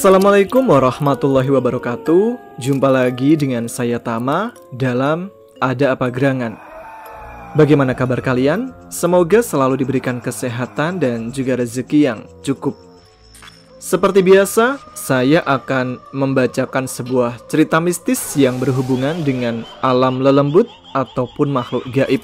Assalamualaikum warahmatullahi wabarakatuh. Jumpa lagi dengan saya Tama dalam Ada Apa Gerangan. Bagaimana kabar kalian? Semoga selalu diberikan kesehatan dan juga rezeki yang cukup. Seperti biasa, saya akan membacakan sebuah cerita mistis yang berhubungan dengan alam lelembut ataupun makhluk gaib.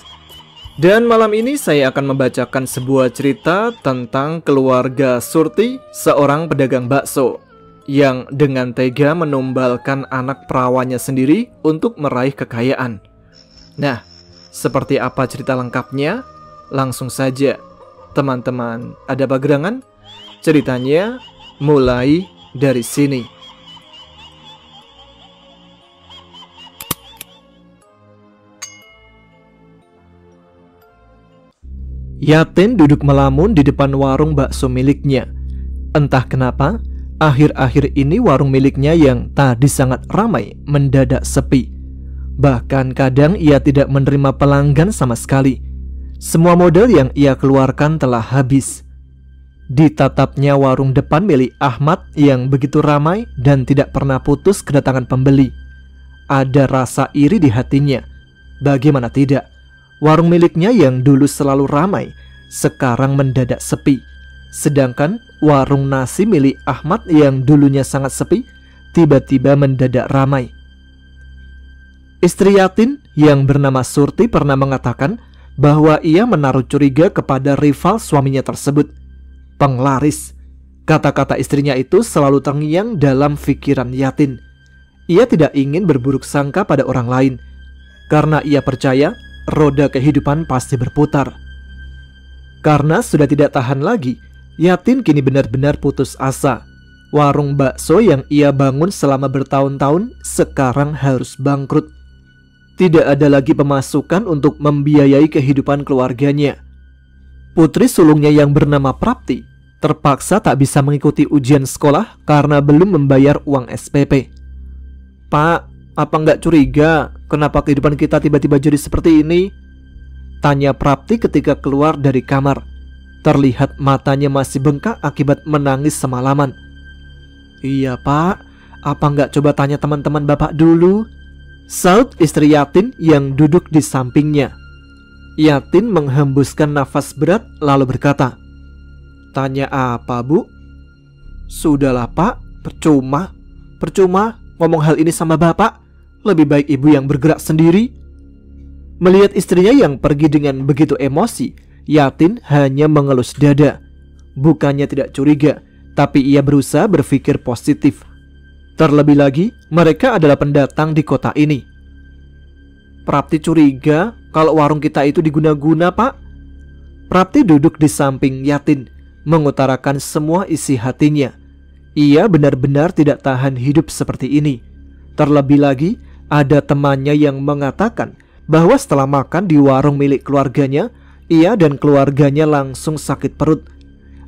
Dan malam ini saya akan membacakan sebuah cerita tentang keluarga Surti, seorang pedagang bakso yang dengan tega menumbalkan anak perawannya sendiri untuk meraih kekayaan. Nah, seperti apa cerita lengkapnya? Langsung saja, teman-teman Ada Apa Gerangan, ceritanya mulai dari sini. Yatin duduk melamun di depan warung bakso miliknya. Entah kenapa, akhir-akhir ini warung miliknya yang tadi sangat ramai mendadak sepi. Bahkan kadang ia tidak menerima pelanggan sama sekali. Semua modal yang ia keluarkan telah habis. Ditatapnya warung depan milik Ahmad yang begitu ramai dan tidak pernah putus kedatangan pembeli. Ada rasa iri di hatinya. Bagaimana tidak? Warung miliknya yang dulu selalu ramai sekarang mendadak sepi. Sedangkan warung nasi milik Ahmad yang dulunya sangat sepi tiba-tiba mendadak ramai. Istri Yatin yang bernama Surti pernah mengatakan bahwa ia menaruh curiga kepada rival suaminya tersebut, penglaris. Kata-kata istrinya itu selalu terngiang dalam pikiran Yatin. Ia tidak ingin berburuk sangka pada orang lain karena ia percaya roda kehidupan pasti berputar. Karena sudah tidak tahan lagi, Yatin kini benar-benar putus asa. Warung bakso yang ia bangun selama bertahun-tahun sekarang harus bangkrut. Tidak ada lagi pemasukan untuk membiayai kehidupan keluarganya. Putri sulungnya yang bernama Prapti terpaksa tak bisa mengikuti ujian sekolah karena belum membayar uang SPP. Pak, apa nggak curiga kenapa kehidupan kita tiba-tiba jadi seperti ini? Tanya Prapti ketika keluar dari kamar. Terlihat matanya masih bengkak akibat menangis semalaman. Iya pak, apa nggak coba tanya teman-teman bapak dulu? Saut istri Yatin yang duduk di sampingnya. Yatin menghembuskan nafas berat lalu berkata, "Tanya apa bu?" "Sudahlah pak, percuma ngomong hal ini sama bapak. Lebih baik ibu yang bergerak sendiri." Melihat istrinya yang pergi dengan begitu emosi, Yatin hanya mengelus dada. Bukannya tidak curiga, tapi ia berusaha berpikir positif. Terlebih lagi, mereka adalah pendatang di kota ini. "Prapti curiga kalau warung kita itu diguna-guna pak." Prapti duduk di samping Yatin, mengutarakan semua isi hatinya. Ia benar-benar tidak tahan hidup seperti ini. Terlebih lagi, ada temannya yang mengatakan bahwa setelah makan di warung milik keluarganya, ia dan keluarganya langsung sakit perut.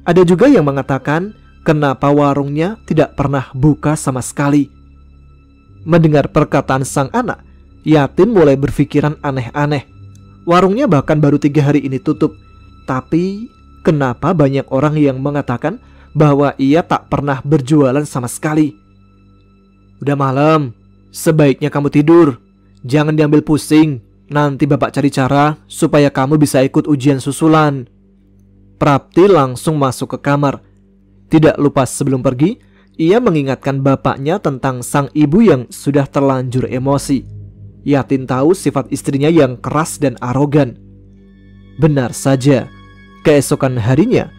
Ada juga yang mengatakan kenapa warungnya tidak pernah buka sama sekali. Mendengar perkataan sang anak, Yatin mulai berpikiran aneh-aneh. Warungnya bahkan baru 3 hari ini tutup. Tapi kenapa banyak orang yang mengatakan bahwa ia tak pernah berjualan sama sekali? "Udah malam, sebaiknya kamu tidur. Jangan diambil pusing. Nanti bapak cari cara supaya kamu bisa ikut ujian susulan." Prapti langsung masuk ke kamar. Tidak lupa sebelum pergi, ia mengingatkan bapaknya tentang sang ibu yang sudah terlanjur emosi. Yatin tahu sifat istrinya yang keras dan arogan. Benar saja, keesokan harinya,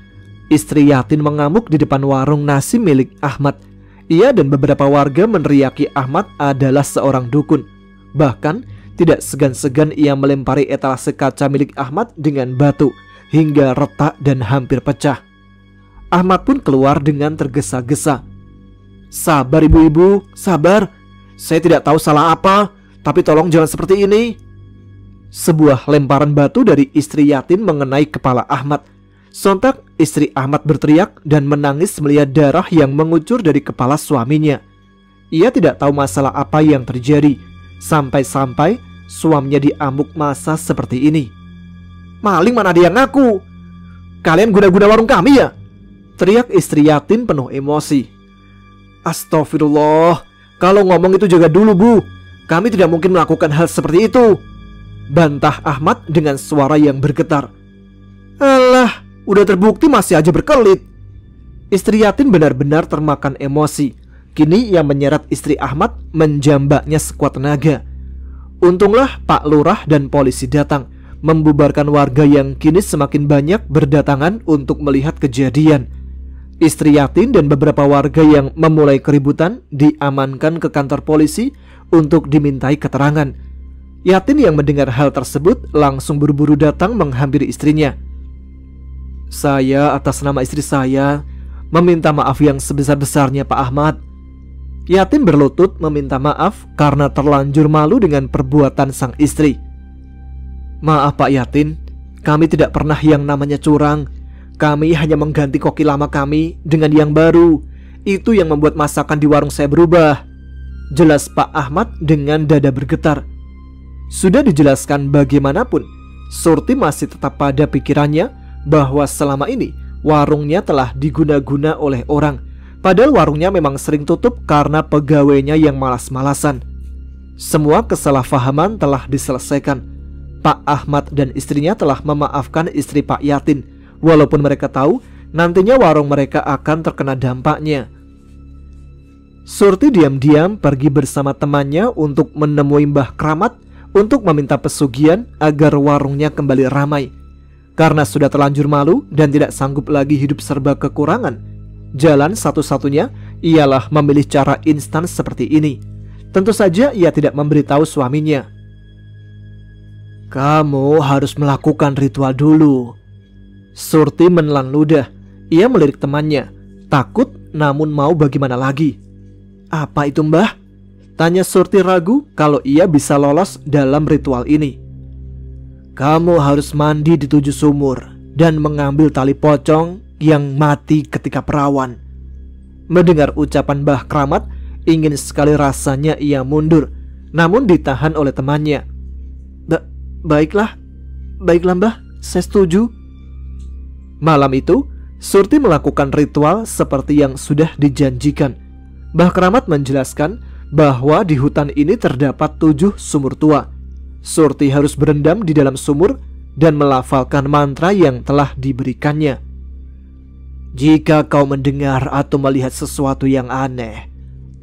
istri Yatin mengamuk di depan warung nasi milik Ahmad. Ia dan beberapa warga meneriaki Ahmad adalah seorang dukun. Bahkan tidak segan-segan ia melempari etalase kaca milik Ahmad dengan batu hingga retak dan hampir pecah. Ahmad pun keluar dengan tergesa-gesa. "Sabar ibu-ibu, sabar. Saya tidak tahu salah apa, tapi tolong jangan seperti ini." Sebuah lemparan batu dari istri Yatin mengenai kepala Ahmad. Sontak istri Ahmad berteriak dan menangis melihat darah yang mengucur dari kepala suaminya. Ia tidak tahu masalah apa yang terjadi. Sampai-sampai suaminya diamuk masa seperti ini. "Maling mana ada yang ngaku? Kalian guna-guna warung kami ya?" teriak istri Yatin penuh emosi. Astagfirullah, kalau ngomong itu jaga dulu Bu. Kami tidak mungkin melakukan hal seperti itu, bantah Ahmad dengan suara yang bergetar. Alah, udah terbukti masih aja berkelit. Istri Yatin benar-benar termakan emosi. Kini yang menyeret istri Ahmad menjambaknya sekuat tenaga. Untunglah Pak Lurah dan polisi datang membubarkan warga yang kini semakin banyak berdatangan untuk melihat kejadian. Istri Yatin dan beberapa warga yang memulai keributan diamankan ke kantor polisi untuk dimintai keterangan. Yatin yang mendengar hal tersebut langsung buru-buru datang menghampiri istrinya. Saya atas nama istri saya meminta maaf yang sebesar-besarnya Pak Ahmad. Yatin berlutut meminta maaf karena terlanjur malu dengan perbuatan sang istri. Maaf Pak Yatin, kami tidak pernah yang namanya curang. Kami hanya mengganti koki lama kami dengan yang baru. Itu yang membuat masakan di warung saya berubah, jelas Pak Ahmad dengan dada bergetar. Sudah dijelaskan bagaimanapun, Surti masih tetap pada pikirannya bahwa selama ini warungnya telah diguna-guna oleh orang. Padahal warungnya memang sering tutup karena pegawainya yang malas-malasan. Semua kesalahpahaman telah diselesaikan. Pak Ahmad dan istrinya telah memaafkan istri Pak Yatin, walaupun mereka tahu nantinya warung mereka akan terkena dampaknya. Surti diam-diam pergi bersama temannya untuk menemui Mbah Kramat untuk meminta pesugihan agar warungnya kembali ramai. Karena sudah terlanjur malu dan tidak sanggup lagi hidup serba kekurangan, jalan satu-satunya ialah memilih cara instan seperti ini. Tentu saja ia tidak memberitahu suaminya. Kamu harus melakukan ritual dulu. Surti menelan ludah. Ia melirik temannya, takut namun mau bagaimana lagi. Apa itu Mbah? Tanya Surti ragu kalau ia bisa lolos dalam ritual ini. Kamu harus mandi di 7 sumur dan mengambil tali pocong yang mati ketika perawan. Mendengar ucapan Mbah Kramat, ingin sekali rasanya ia mundur, namun ditahan oleh temannya. Baiklah Mbah, saya setuju. Malam itu, Surti melakukan ritual seperti yang sudah dijanjikan. Mbah Kramat menjelaskan bahwa di hutan ini terdapat 7 sumur tua. Surti harus berendam di dalam sumur dan melafalkan mantra yang telah diberikannya. Jika kau mendengar atau melihat sesuatu yang aneh,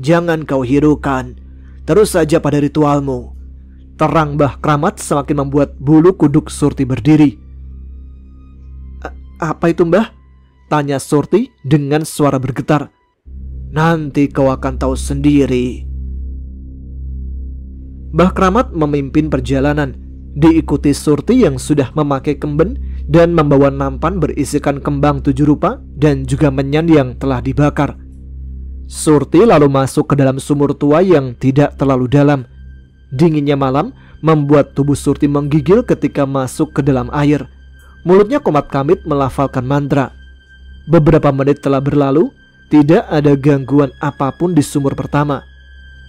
jangan kau hiraukan, terus saja pada ritualmu. Terang Mbah Kramat semakin membuat bulu kuduk Surti berdiri. Apa itu Mbah? Tanya Surti dengan suara bergetar. Nanti kau akan tahu sendiri. Mbah Kramat memimpin perjalanan, diikuti Surti yang sudah memakai kemben dan membawa nampan berisikan kembang 7 rupa dan juga menyan yang telah dibakar. Surti lalu masuk ke dalam sumur tua yang tidak terlalu dalam. Dinginnya malam membuat tubuh Surti menggigil ketika masuk ke dalam air. Mulutnya komat-kamit melafalkan mantra. Beberapa menit telah berlalu, tidak ada gangguan apapun di sumur pertama.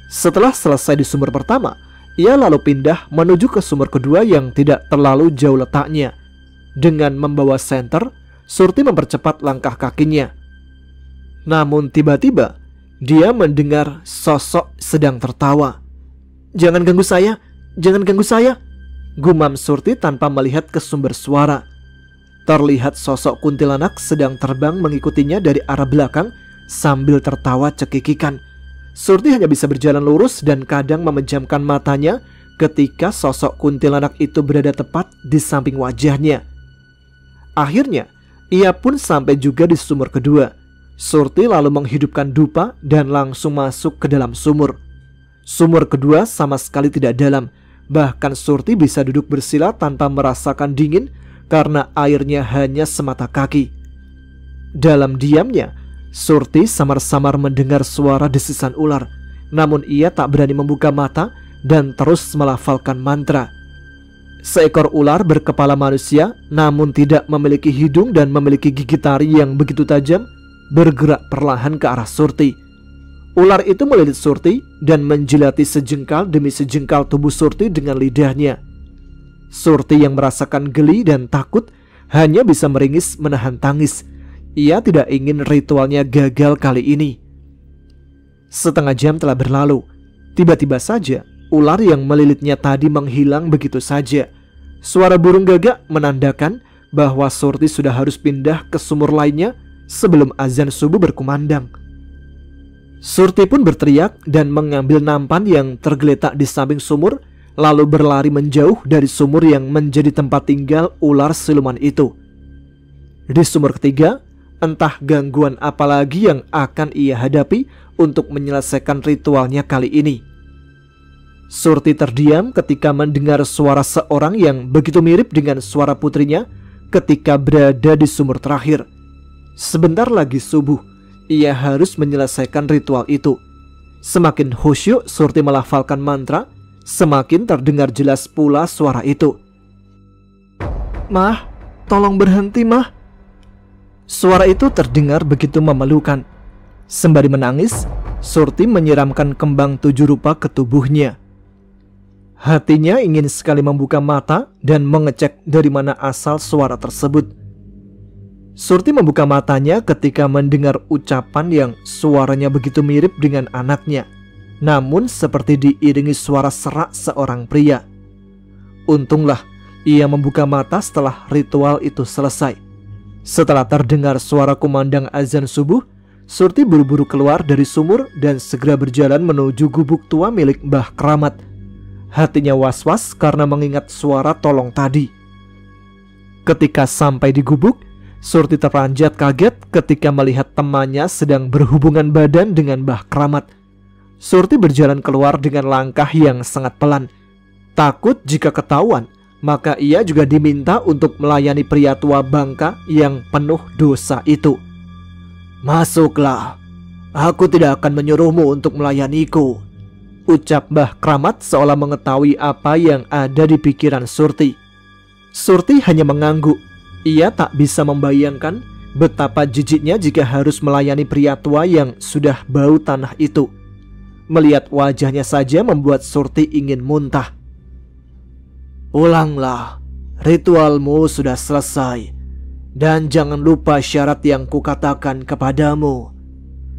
Setelah selesai di sumur pertama, ia lalu pindah menuju ke sumur kedua yang tidak terlalu jauh letaknya. Dengan membawa senter, Surti mempercepat langkah kakinya. Namun tiba-tiba, dia mendengar sosok sedang tertawa. Jangan ganggu saya, gumam Surti tanpa melihat ke sumber suara. Terlihat sosok kuntilanak sedang terbang mengikutinya dari arah belakang sambil tertawa cekikikan. Surti hanya bisa berjalan lurus dan kadang memejamkan matanya ketika sosok kuntilanak itu berada tepat di samping wajahnya. Akhirnya, ia pun sampai juga di sumur kedua. Surti lalu menghidupkan dupa dan langsung masuk ke dalam sumur. Sumur kedua sama sekali tidak dalam. Bahkan Surti bisa duduk bersila tanpa merasakan dingin karena airnya hanya semata kaki. Dalam diamnya, Surti samar-samar mendengar suara desisan ular. Namun ia tak berani membuka mata dan terus melafalkan mantra. Seekor ular berkepala manusia namun tidak memiliki hidung dan memiliki gigi taring yang begitu tajam bergerak perlahan ke arah Surti. Ular itu melilit Surti dan menjilati sejengkal demi sejengkal tubuh Surti dengan lidahnya. Surti yang merasakan geli dan takut hanya bisa meringis menahan tangis. Ia tidak ingin ritualnya gagal kali ini. Setengah jam telah berlalu. Tiba-tiba saja ular yang melilitnya tadi menghilang begitu saja. Suara burung gagak menandakan bahwa Surti sudah harus pindah ke sumur lainnya sebelum azan subuh berkumandang. Surti pun berteriak dan mengambil nampan yang tergeletak di samping sumur, lalu berlari menjauh dari sumur yang menjadi tempat tinggal ular siluman itu. Di sumur ketiga, entah gangguan apa lagi yang akan ia hadapi untuk menyelesaikan ritualnya kali ini. Surti terdiam ketika mendengar suara seorang yang begitu mirip dengan suara putrinya ketika berada di sumur terakhir. Sebentar lagi subuh, ia harus menyelesaikan ritual itu. Semakin khusyuk Surti melafalkan mantra, semakin terdengar jelas pula suara itu. "Mah, tolong berhenti, Mah." Suara itu terdengar begitu memalukan. Sembari menangis, Surti menyiramkan kembang 7 rupa ke tubuhnya. Hatinya ingin sekali membuka mata dan mengecek dari mana asal suara tersebut. Surti membuka matanya ketika mendengar ucapan yang suaranya begitu mirip dengan anaknya, namun seperti diiringi suara serak seorang pria. Untunglah ia membuka mata setelah ritual itu selesai. Setelah terdengar suara kumandang azan subuh, Surti buru-buru keluar dari sumur dan segera berjalan menuju gubuk tua milik Mbah Keramat. Hatinya was-was karena mengingat suara tolong tadi. Ketika sampai di gubuk, Surti terperanjat kaget ketika melihat temannya sedang berhubungan badan dengan Mbah Keramat. Surti berjalan keluar dengan langkah yang sangat pelan. Takut jika ketahuan, maka ia juga diminta untuk melayani pria tua bangka yang penuh dosa itu. "Masuklah, aku tidak akan menyuruhmu untuk melayaniku," ucap Mbah Keramat seolah mengetahui apa yang ada di pikiran Surti. Surti hanya mengangguk. Ia tak bisa membayangkan betapa jijiknya jika harus melayani pria tua yang sudah bau tanah itu. Melihat wajahnya saja membuat Surti ingin muntah. "Ulanglah, ritualmu sudah selesai. Dan jangan lupa syarat yang kukatakan kepadamu."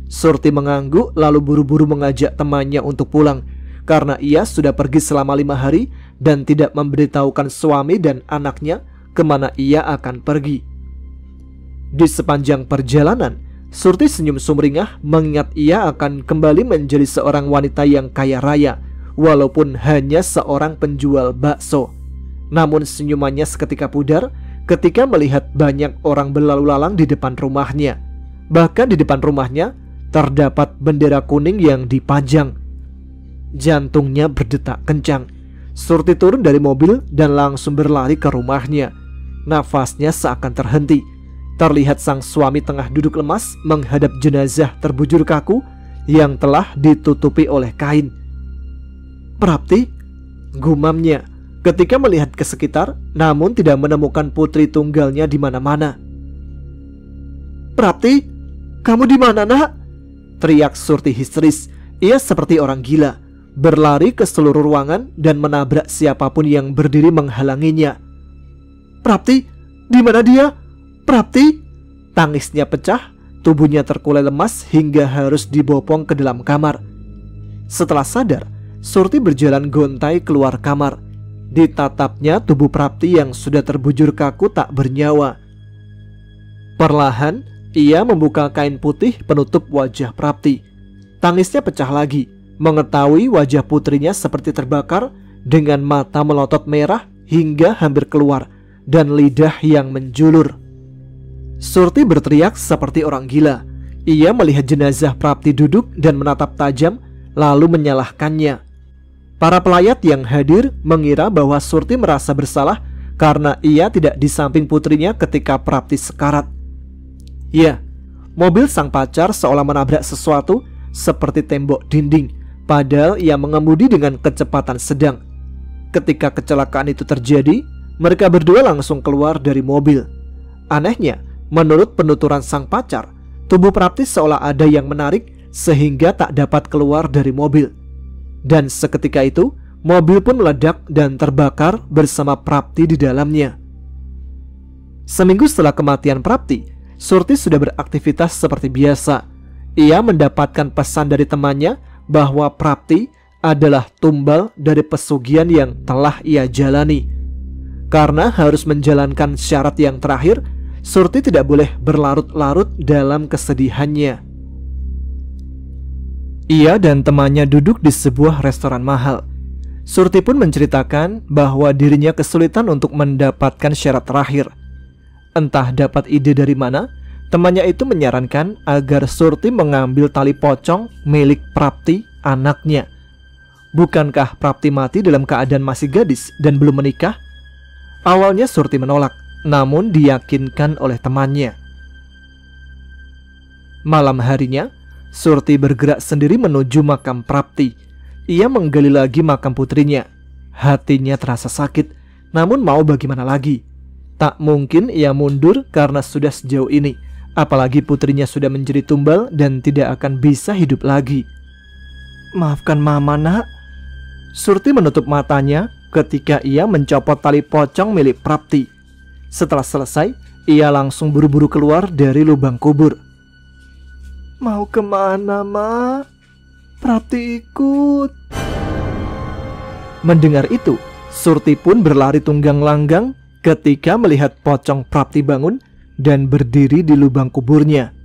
Surti mengangguk lalu buru-buru mengajak temannya untuk pulang, karena ia sudah pergi selama 5 hari dan tidak memberitahukan suami dan anaknya kemana ia akan pergi. Di sepanjang perjalanan, Surti senyum sumringah mengingat ia akan kembali menjadi seorang wanita yang kaya raya, walaupun hanya seorang penjual bakso. Namun senyumannya seketika pudar ketika melihat banyak orang berlalu lalang di depan rumahnya. Bahkan di depan rumahnya terdapat bendera kuning yang dipajang. Jantungnya berdetak kencang. Surti turun dari mobil dan langsung berlari ke rumahnya. Nafasnya seakan terhenti. Terlihat sang suami tengah duduk lemas menghadap jenazah terbujur kaku yang telah ditutupi oleh kain. "Prapti," gumamnya ketika melihat ke sekitar, namun tidak menemukan putri tunggalnya di mana-mana. "Prapti, kamu di mana, Nak?" teriak Surti histeris. Ia seperti orang gila, berlari ke seluruh ruangan dan menabrak siapapun yang berdiri menghalanginya. "Prapti, di mana dia? Prapti!" Tangisnya pecah, tubuhnya terkulai lemas hingga harus dibopong ke dalam kamar. Setelah sadar, Surti berjalan gontai keluar kamar. Ditatapnya tubuh Prapti yang sudah terbujur kaku tak bernyawa. Perlahan, ia membuka kain putih penutup wajah Prapti. Tangisnya pecah lagi, mengetahui wajah putrinya seperti terbakar dengan mata melotot merah hingga hampir keluar dan lidah yang menjulur. Surti berteriak seperti orang gila. Ia melihat jenazah Prapti duduk dan menatap tajam, lalu menyalahkannya. Para pelayat yang hadir mengira bahwa Surti merasa bersalah karena ia tidak di samping putrinya ketika Prapti sekarat. Ya, mobil sang pacar seolah menabrak sesuatu seperti tembok dinding, padahal ia mengemudi dengan kecepatan sedang. Ketika kecelakaan itu terjadi, mereka berdua langsung keluar dari mobil. Anehnya, menurut penuturan sang pacar, tubuh Prapti seolah ada yang menarik sehingga tak dapat keluar dari mobil. Dan seketika itu, mobil pun meledak dan terbakar bersama Prapti di dalamnya. Seminggu setelah kematian Prapti, Surti sudah beraktivitas seperti biasa. ia mendapatkan pesan dari temannya bahwa Prapti adalah tumbal dari pesugihan yang telah ia jalani. Karena harus menjalankan syarat yang terakhir, Surti tidak boleh berlarut-larut dalam kesedihannya. Ia dan temannya duduk di sebuah restoran mahal. Surti pun menceritakan bahwa dirinya kesulitan untuk mendapatkan syarat terakhir. Entah dapat ide dari mana, temannya itu menyarankan agar Surti mengambil tali pocong milik Prapti, anaknya. Bukankah Prapti mati dalam keadaan masih gadis dan belum menikah? Awalnya Surti menolak, namun diyakinkan oleh temannya. Malam harinya, Surti bergerak sendiri menuju makam Prapti. Ia menggali lagi makam putrinya. Hatinya terasa sakit, namun mau bagaimana lagi? Tak mungkin ia mundur karena sudah sejauh ini. Apalagi putrinya sudah menjadi tumbal dan tidak akan bisa hidup lagi. Maafkan mama, nak. Surti menutup matanya ketika ia mencopot tali pocong milik Prapti. Setelah selesai, ia langsung buru-buru keluar dari lubang kubur. Mau kemana, Ma? Prapti ikut. Mendengar itu, Surti pun berlari tunggang langgang ketika melihat pocong Prapti bangun dan berdiri di lubang kuburnya.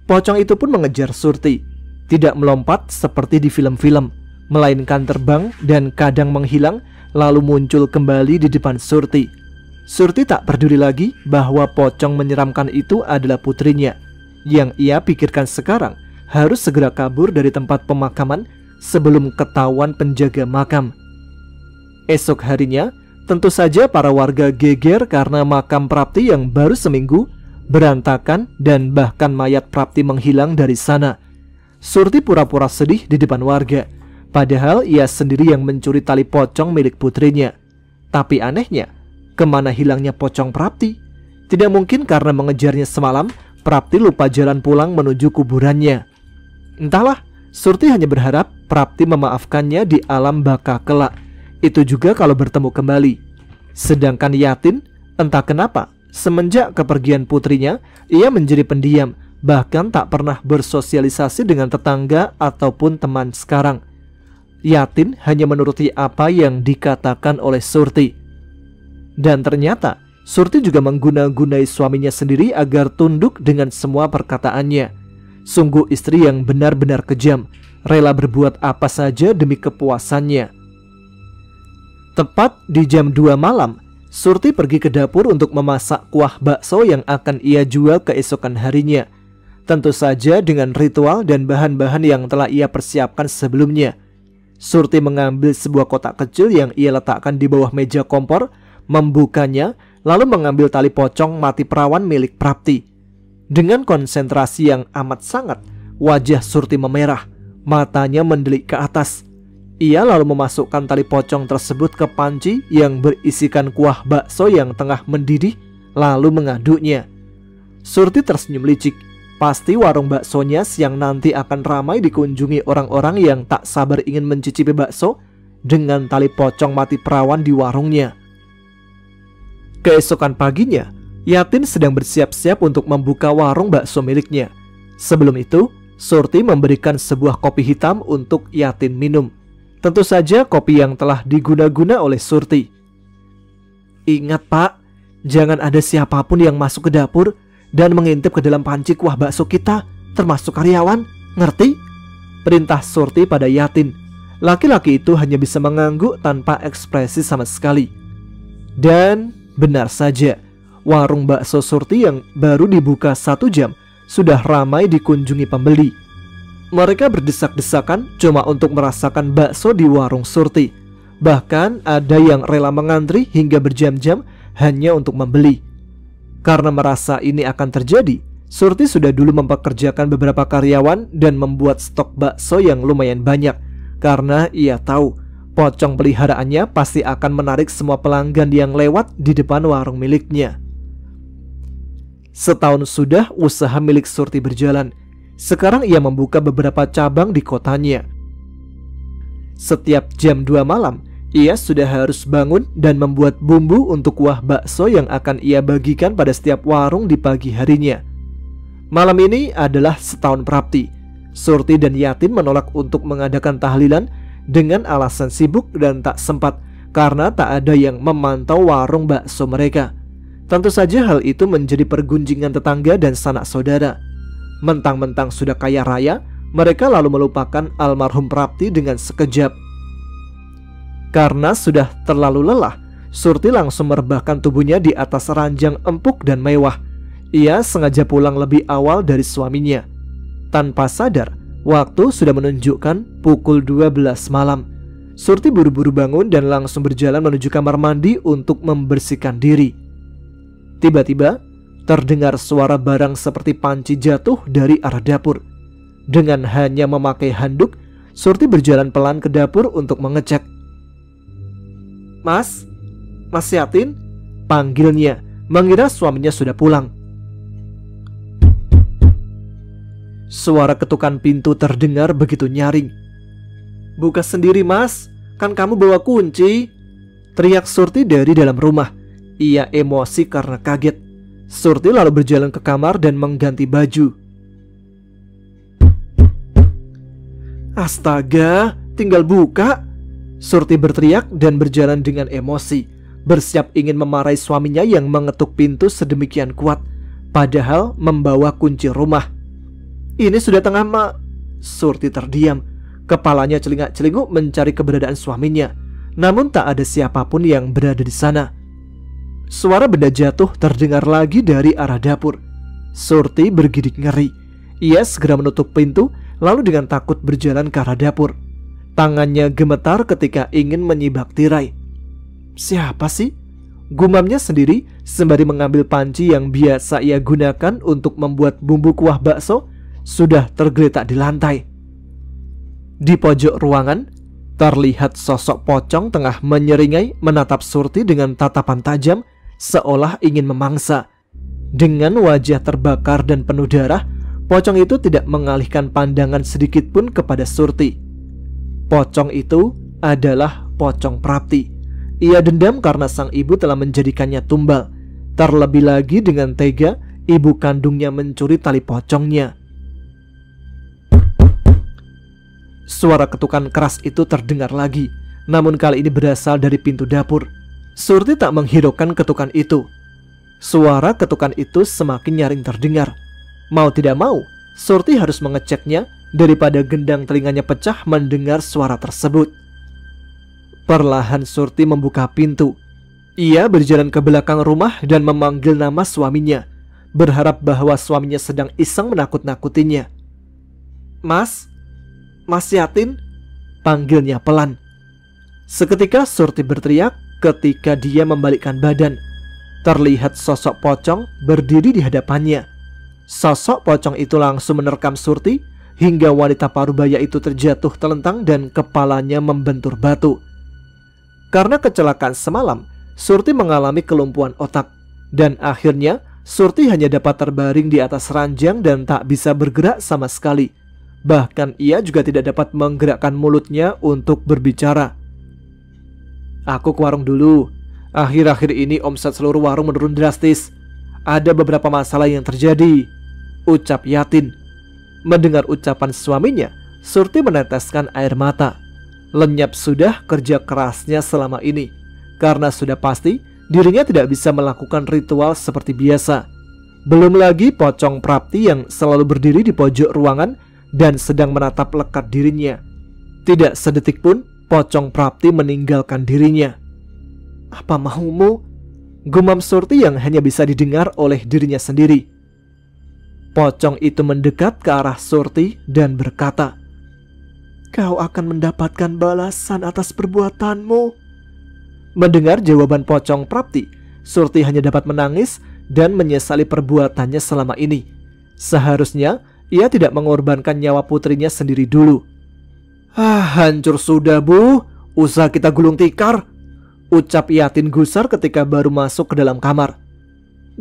Pocong itu pun mengejar Surti, tidak melompat seperti di film-film, melainkan terbang dan kadang menghilang lalu muncul kembali di depan Surti. Surti tak peduli lagi bahwa pocong menyeramkan itu adalah putrinya. Yang ia pikirkan sekarang harus segera kabur dari tempat pemakaman sebelum ketahuan penjaga makam. Esok harinya, tentu saja para warga geger karena makam Prapti yang baru seminggu berantakan dan bahkan mayat Prapti menghilang dari sana. Surti pura-pura sedih di depan warga, padahal ia sendiri yang mencuri tali pocong milik putrinya. Tapi anehnya, kemana hilangnya pocong Prapti? Tidak mungkin karena mengejarnya semalam, Prapti lupa jalan pulang menuju kuburannya. Entahlah, Surti hanya berharap Prapti memaafkannya di alam baka kelak. Itu juga kalau bertemu kembali. Sedangkan Yatin, entah kenapa, semenjak kepergian putrinya, ia menjadi pendiam, bahkan tak pernah bersosialisasi dengan tetangga ataupun teman sekarang. Yatin hanya menuruti apa yang dikatakan oleh Surti. Dan ternyata, Surti juga mengguna-gunai suaminya sendiri agar tunduk dengan semua perkataannya. Sungguh istri yang benar-benar kejam, rela berbuat apa saja demi kepuasannya. Tepat di jam 2 malam, Surti pergi ke dapur untuk memasak kuah bakso yang akan ia jual keesokan harinya. Tentu saja dengan ritual dan bahan-bahan yang telah ia persiapkan sebelumnya. Surti mengambil sebuah kotak kecil yang ia letakkan di bawah meja kompor, membukanya, lalu mengambil tali pocong mati perawan milik Prapti. Dengan konsentrasi yang amat sangat, wajah Surti memerah, matanya mendelik ke atas. Ia lalu memasukkan tali pocong tersebut ke panci yang berisikan kuah bakso yang tengah mendidih, lalu mengaduknya. Surti tersenyum licik. Pasti warung baksonya siang nanti akan ramai dikunjungi orang-orang yang tak sabar ingin mencicipi bakso dengan tali pocong mati perawan di warungnya. Keesokan paginya, Yatin sedang bersiap-siap untuk membuka warung bakso miliknya. Sebelum itu, Surti memberikan sebuah kopi hitam untuk Yatin minum. Tentu saja kopi yang telah diguna-guna oleh Surti. Ingat, Pak, jangan ada siapapun yang masuk ke dapur dan mengintip ke dalam panci kuah bakso kita, termasuk karyawan, ngerti? Perintah Surti pada Yatin. Laki-laki itu hanya bisa mengangguk tanpa ekspresi sama sekali. Dan benar saja, warung bakso Surti yang baru dibuka 1 jam sudah ramai dikunjungi pembeli. Mereka berdesak-desakan cuma untuk merasakan bakso di warung Surti. Bahkan ada yang rela mengantri hingga berjam-jam hanya untuk membeli. Karena merasa ini akan terjadi, Surti sudah dulu mempekerjakan beberapa karyawan dan membuat stok bakso yang lumayan banyak. Karena ia tahu pocong peliharaannya pasti akan menarik semua pelanggan yang lewat di depan warung miliknya. Setahun sudah usaha milik Surti berjalan. Sekarang ia membuka beberapa cabang di kotanya. Setiap jam 2 malam, ia sudah harus bangun dan membuat bumbu untuk kuah bakso yang akan ia bagikan pada setiap warung di pagi harinya. Malam ini adalah setahun Prapti. Surti dan Yatin menolak untuk mengadakan tahlilan dengan alasan sibuk dan tak sempat karena tak ada yang memantau warung bakso mereka. Tentu saja hal itu menjadi pergunjingan tetangga dan sanak saudara. Mentang-mentang sudah kaya raya, mereka lalu melupakan almarhum Prapti dengan sekejap. Karena sudah terlalu lelah, Surti langsung merebahkan tubuhnya di atas ranjang empuk dan mewah. Ia sengaja pulang lebih awal dari suaminya. Tanpa sadar, waktu sudah menunjukkan pukul 12 malam. Surti buru-buru bangun dan langsung berjalan menuju kamar mandi untuk membersihkan diri. Tiba-tiba, terdengar suara barang seperti panci jatuh dari arah dapur. Dengan hanya memakai handuk, Surti berjalan pelan ke dapur untuk mengecek. Mas Yatin?" panggilnya, mengira suaminya sudah pulang. Suara ketukan pintu terdengar begitu nyaring. "Buka sendiri, Mas, kan kamu bawa kunci," teriak Surti dari dalam rumah. Ia emosi karena kaget. Surti lalu berjalan ke kamar dan mengganti baju. "Astaga, tinggal buka!" Surti berteriak dan berjalan dengan emosi, bersiap ingin memarahi suaminya yang mengetuk pintu sedemikian kuat, padahal membawa kunci rumah. "Ini sudah tengah Surti terdiam. Kepalanya celingak-celinguk mencari keberadaan suaminya, namun tak ada siapapun yang berada di sana. Suara benda jatuh terdengar lagi dari arah dapur. Surti bergidik ngeri. Ia segera menutup pintu, lalu dengan takut berjalan ke arah dapur. Tangannya gemetar ketika ingin menyibak tirai. "Siapa sih?" gumamnya sendiri sembari mengambil panci yang biasa ia gunakan untuk membuat bumbu kuah bakso sudah tergeletak di lantai. Di pojok ruangan, terlihat sosok pocong tengah menyeringai menatap Surti dengan tatapan tajam seolah ingin memangsa. Dengan wajah terbakar dan penuh darah, pocong itu tidak mengalihkan pandangan sedikit pun kepada Surti. Pocong itu adalah pocong Prapti. Ia dendam karena sang ibu telah menjadikannya tumbal. Terlebih lagi dengan tega, ibu kandungnya mencuri tali pocongnya. Suara ketukan keras itu terdengar lagi, namun kali ini berasal dari pintu dapur. Surti tak menghiraukan ketukan itu. Suara ketukan itu semakin nyaring terdengar. Mau tidak mau, Surti harus mengeceknya daripada gendang telinganya pecah mendengar suara tersebut. Perlahan Surti membuka pintu. Ia berjalan ke belakang rumah dan memanggil nama suaminya, berharap bahwa suaminya sedang iseng menakut-nakutinya. Mas Yatin?" panggilnya pelan. Seketika Surti berteriak ketika dia membalikkan badan. Terlihat sosok pocong berdiri di hadapannya. Sosok pocong itu langsung menerkam Surti hingga wanita parubaya itu terjatuh telentang dan kepalanya membentur batu. Karena kecelakaan semalam, Surti mengalami kelumpuhan otak, dan akhirnya Surti hanya dapat terbaring di atas ranjang dan tak bisa bergerak sama sekali. Bahkan ia juga tidak dapat menggerakkan mulutnya untuk berbicara. "Aku ke warung dulu. Akhir-akhir ini omset seluruh warung menurun drastis. Ada beberapa masalah yang terjadi," ucap Yatin. Mendengar ucapan suaminya, Surti meneteskan air mata. Lenyap sudah kerja kerasnya selama ini, karena sudah pasti dirinya tidak bisa melakukan ritual seperti biasa. Belum lagi pocong Prapti yang selalu berdiri di pojok ruangan dan sedang menatap lekat dirinya. Tidak sedetik pun pocong Prapti meninggalkan dirinya. "Apa maumu?" gumam Surti yang hanya bisa didengar oleh dirinya sendiri. Pocong itu mendekat ke arah Surti dan berkata, "Kau akan mendapatkan balasan atas perbuatanmu." Mendengar jawaban pocong Prapti, Surti hanya dapat menangis dan menyesali perbuatannya selama ini. Seharusnya ia tidak mengorbankan nyawa putrinya sendiri dulu. Hancur sudah, Bu. Usaha kita gulung tikar," ucap Yatin gusar ketika baru masuk ke dalam kamar.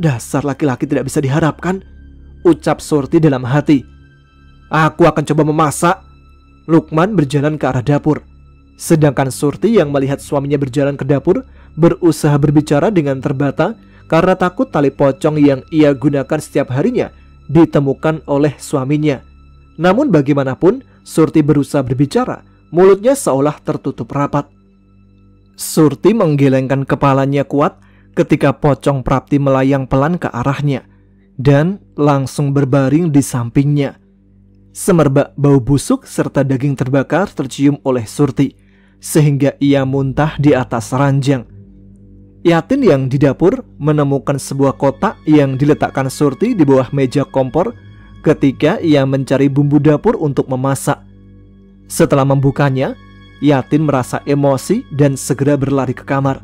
"Dasar laki-laki tidak bisa diharapkan," ucap Surti dalam hati. "Aku akan coba memasak." Lukman berjalan ke arah dapur. Sedangkan Surti yang melihat suaminya berjalan ke dapur berusaha berbicara dengan terbata karena takut tali pocong yang ia gunakan setiap harinya ditemukan oleh suaminya. Namun bagaimanapun, Surti berusaha berbicara, mulutnya seolah tertutup rapat. Surti menggelengkan kepalanya kuat ketika pocong Prapti melayang pelan ke arahnya dan langsung berbaring di sampingnya. Semerbak bau busuk serta daging terbakar tercium oleh Surti, sehingga ia muntah di atas ranjang. Yatin yang di dapur menemukan sebuah kotak yang diletakkan Surti di bawah meja kompor ketika ia mencari bumbu dapur untuk memasak. Setelah membukanya, Yatin merasa emosi dan segera berlari ke kamar.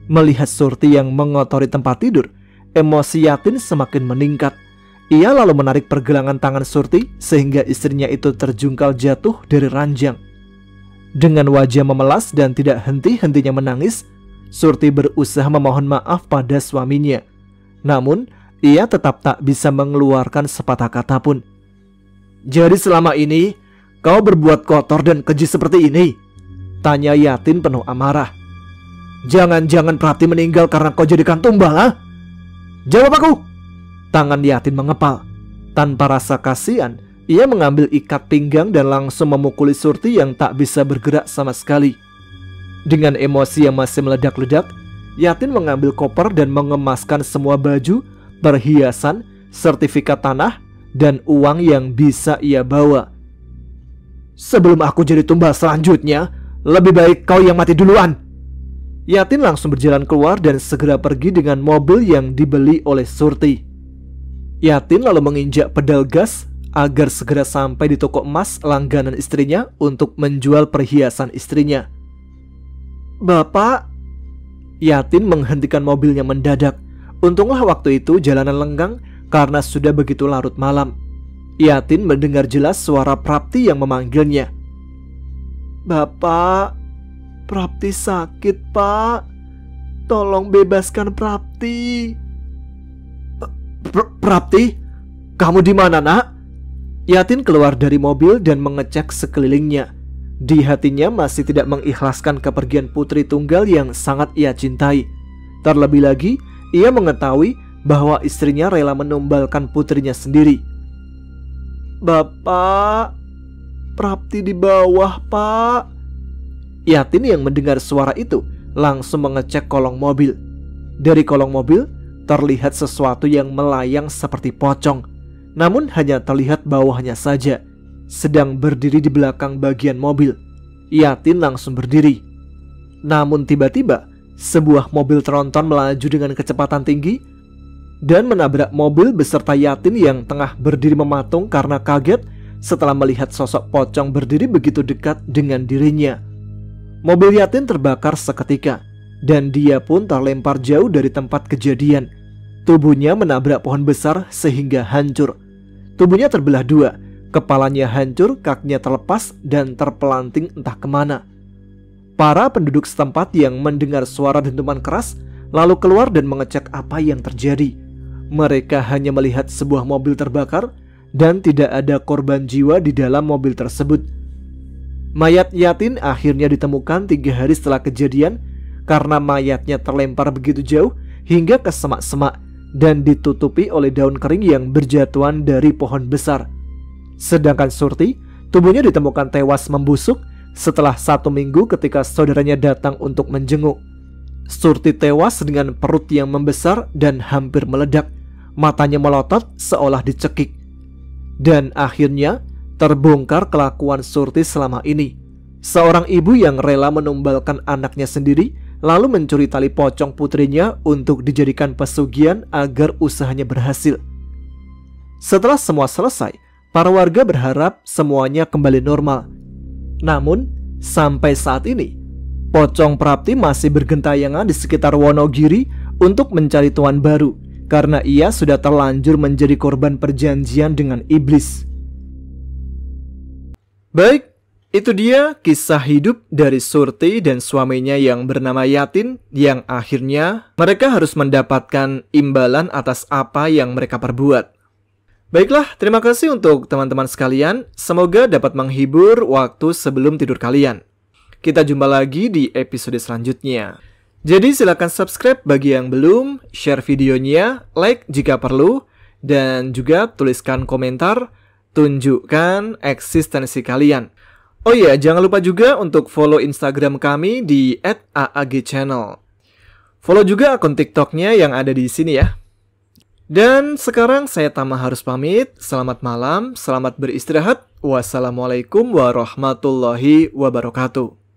Melihat Surti yang mengotori tempat tidur, emosi Yatin semakin meningkat. Ia lalu menarik pergelangan tangan Surti sehingga istrinya itu terjungkal jatuh dari ranjang. Dengan wajah memelas dan tidak henti-hentinya menangis, Surti berusaha memohon maaf pada suaminya. Namun, ia tetap tak bisa mengeluarkan sepatah kata pun. "Jadi selama ini, kau berbuat kotor dan keji seperti ini?" tanya Yatin penuh amarah. "Jangan-jangan Prapti meninggal karena kau jadikan tumbal, ha? Jawab aku!" Tangan Yatin mengepal. Tanpa rasa kasihan, ia mengambil ikat pinggang dan langsung memukuli Surti yang tak bisa bergerak sama sekali. Dengan emosi yang masih meledak-ledak, Yatin mengambil koper dan mengemaskan semua baju, perhiasan, sertifikat tanah, dan uang yang bisa ia bawa. "Sebelum aku jadi tumbal selanjutnya, lebih baik kau yang mati duluan." Yatin langsung berjalan keluar dan segera pergi dengan mobil yang dibeli oleh Surti. Yatin lalu menginjak pedal gas agar segera sampai di toko emas langganan istrinya untuk menjual perhiasan istrinya. "Bapak!" Yatin menghentikan mobilnya mendadak. Untunglah waktu itu jalanan lenggang karena sudah begitu larut malam. Yatin mendengar jelas suara Prapti yang memanggilnya. "Bapak, Prapti sakit, Pak. Tolong bebaskan Prapti." "Prapti? Kamu di mana, Nak?" Yatin keluar dari mobil dan mengecek sekelilingnya. Di hatinya masih tidak mengikhlaskan kepergian putri tunggal yang sangat ia cintai. Terlebih lagi, ia mengetahui bahwa istrinya rela menumbalkan putrinya sendiri. "Bapak, Prapti di bawah, Pak." Yatin yang mendengar suara itu langsung mengecek kolong mobil. Dari kolong mobil terlihat sesuatu yang melayang seperti pocong, namun hanya terlihat bawahnya saja, sedang berdiri di belakang bagian mobil. Yatin langsung berdiri. Namun tiba-tiba sebuah mobil tronton melaju dengan kecepatan tinggi dan menabrak mobil beserta Yatin yang tengah berdiri mematung karena kaget setelah melihat sosok pocong berdiri begitu dekat dengan dirinya. Mobil Yatin terbakar seketika dan dia pun terlempar jauh dari tempat kejadian. Tubuhnya menabrak pohon besar sehingga hancur. Tubuhnya terbelah dua, kepalanya hancur, kakinya terlepas dan terpelanting entah kemana. Para penduduk setempat yang mendengar suara dentuman keras lalu keluar dan mengecek apa yang terjadi. Mereka hanya melihat sebuah mobil terbakar dan tidak ada korban jiwa di dalam mobil tersebut. Mayat Yatin akhirnya ditemukan 3 hari setelah kejadian karena mayatnya terlempar begitu jauh hingga ke semak-semak dan ditutupi oleh daun kering yang berjatuhan dari pohon besar. Sedangkan Surti, tubuhnya ditemukan tewas membusuk setelah 1 minggu ketika saudaranya datang untuk menjenguk. Surti tewas dengan perut yang membesar dan hampir meledak. Matanya melotot seolah dicekik. Dan akhirnya terbongkar kelakuan Surti selama ini. Seorang ibu yang rela menumbalkan anaknya sendiri lalu mencuri tali pocong putrinya untuk dijadikan pesugihan agar usahanya berhasil. Setelah semua selesai, para warga berharap semuanya kembali normal. Namun, sampai saat ini, pocong Prapti masih bergentayangan di sekitar Wonogiri untuk mencari tuan baru karena ia sudah terlanjur menjadi korban perjanjian dengan iblis. Baik, itu dia kisah hidup dari Surti dan suaminya yang bernama Yatin, yang akhirnya mereka harus mendapatkan imbalan atas apa yang mereka perbuat. Baiklah, terima kasih untuk teman-teman sekalian. Semoga dapat menghibur waktu sebelum tidur kalian. Kita jumpa lagi di episode selanjutnya. Jadi silakan subscribe bagi yang belum, share videonya, like jika perlu. Dan juga tuliskan komentar, tunjukkan eksistensi kalian. Oh iya, jangan lupa juga untuk follow Instagram kami di @aagchannel. Follow juga akun TikToknya yang ada di sini ya. Dan sekarang saya Tama harus pamit. Selamat malam, selamat beristirahat. Wassalamualaikum warahmatullahi wabarakatuh.